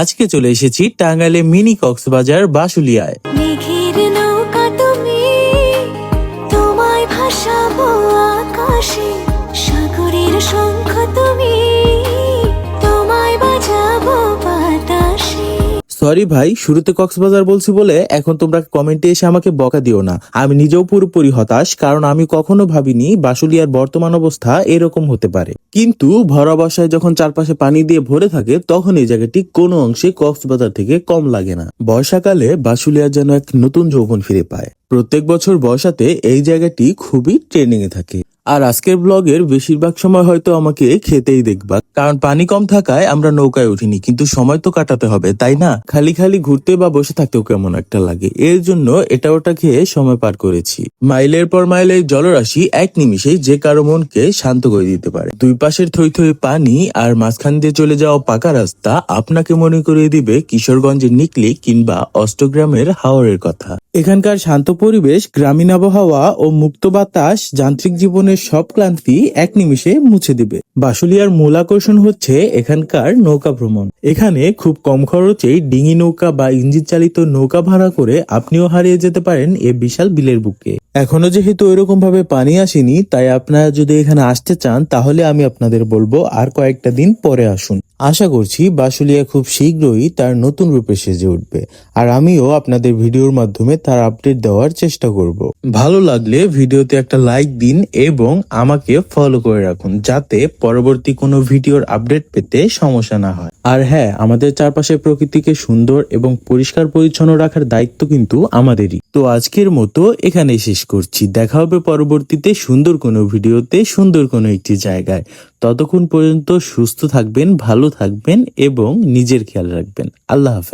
আজকে চলে এসেছি টাঙ্গাইলে মিনি কক্সবাজার বাসুলিয়ায়। মেঘের নৌকা তুমি, তোমায় ভাসাবো আকাশে, সাগরের শঙ্খ তুমি, তোমায় বাজাবো বাতাসে। সরি ভাই, শুরুতে কক্সবাজার বলছি বলে এখন তোমরা কমেন্টে এসে আমাকে বকা দিও না। আমি নিজেও পুরোপুরি হতাশ, কারণ আমি কখনো ভাবিনি বাসুলিয়ার বর্তমান অবস্থা এরকম হতে পারে। কিন্তু ভরা বর্ষায় যখন চারপাশে পানি দিয়ে ভরে থাকে তখন এই জায়গাটি কোনো অংশে কক্সবাজার থেকে কম লাগে না। বর্ষাকালে বাসুলিয়া যেন এক নতুন যৌবন ফিরে পায়। প্রত্যেক বছর বর্ষাতে এই জায়গাটি খুবই ট্রেন্ডিং এ থাকে। আর আজকের ব্লগের বেশিরভাগ সময় হয়তো আমাকে খেতেই দেখবা, কারণ পানি কম থাকায় আমরা নৌকায় উঠিনি, কিন্তু সময় তো কাটাতে হবে তাই না? খালি খালি ঘুরতে বা বসে থাকতেও কেমন একটা লাগে, এর জন্য এটা ওটা খেয়ে সময় পার করেছি। মাইলের পর মাইল এই জলরাশি এক নিমিষেই যে কারো মনকে শান্ত করে দিতে পারে। দুই পাশের থই থই পানি আর মাঝখান দিয়ে চলে যাওয়া পাকা রাস্তা আপনাকে মনে করিয়ে দিবে কিশোরগঞ্জের নিকলি কিংবা অষ্টগ্রামের হাওরের কথা। এখানকার শান্ত পরিবেশ, গ্রামীণ আবহাওয়া ও মুক্ত বাতাস যান্ত্রিক জীবনের সব ক্লান্তি এক নিমিষে মুছে দিবে। বাসুলিয়ার মূল আকর্ষণ হচ্ছে এখানকার নৌকা ভ্রমণ। এখানে খুব কম খরচেই ডিঙি নৌকা বা ইঞ্জিন চালিত নৌকা ভাড়া করে আপনিও হারিয়ে যেতে পারেন এ বিশাল বিলের বুকে। এখনো যেহেতু ওইরকম ভাবে পানি আসেনি, তাই আপনারা যদি এখানে আসতে চান তাহলে আমি আপনাদের বলবো আর কয়েকটা দিন পরে আসুন। আশা করছি বাসুলিয়া খুব শীঘ্রই তার নতুন রূপে সেজে উঠবে, আর আমিও আপনাদের ভিডিওর মাধ্যমে তার আপডেট দেওয়ার চেষ্টা করব। ভালো লাগলে ভিডিওতে একটা লাইক দিন এবং আমাকে ফলো করে রাখুন, যাতে পরবর্তী কোনো ভিডিওর আপডেট পেতে সমস্যা না হয়। আর হ্যাঁ, আমাদের চারপাশের প্রকৃতিকে সুন্দর এবং পরিষ্কার পরিচ্ছন্ন রাখার দায়িত্ব কিন্তু আমাদেরই। তো আজকের মতো এখানেই শেষ করছি। দেখা হবে পরবর্তীতে সুন্দর কোনো ভিডিওতে, সুন্দর কোনো একটি জায়গায়। ততক্ষণ পর্যন্ত সুস্থ থাকবেন, ভালো থাকবেন এবং নিজের খেয়াল রাখবেন। আল্লাহ হাফেজ।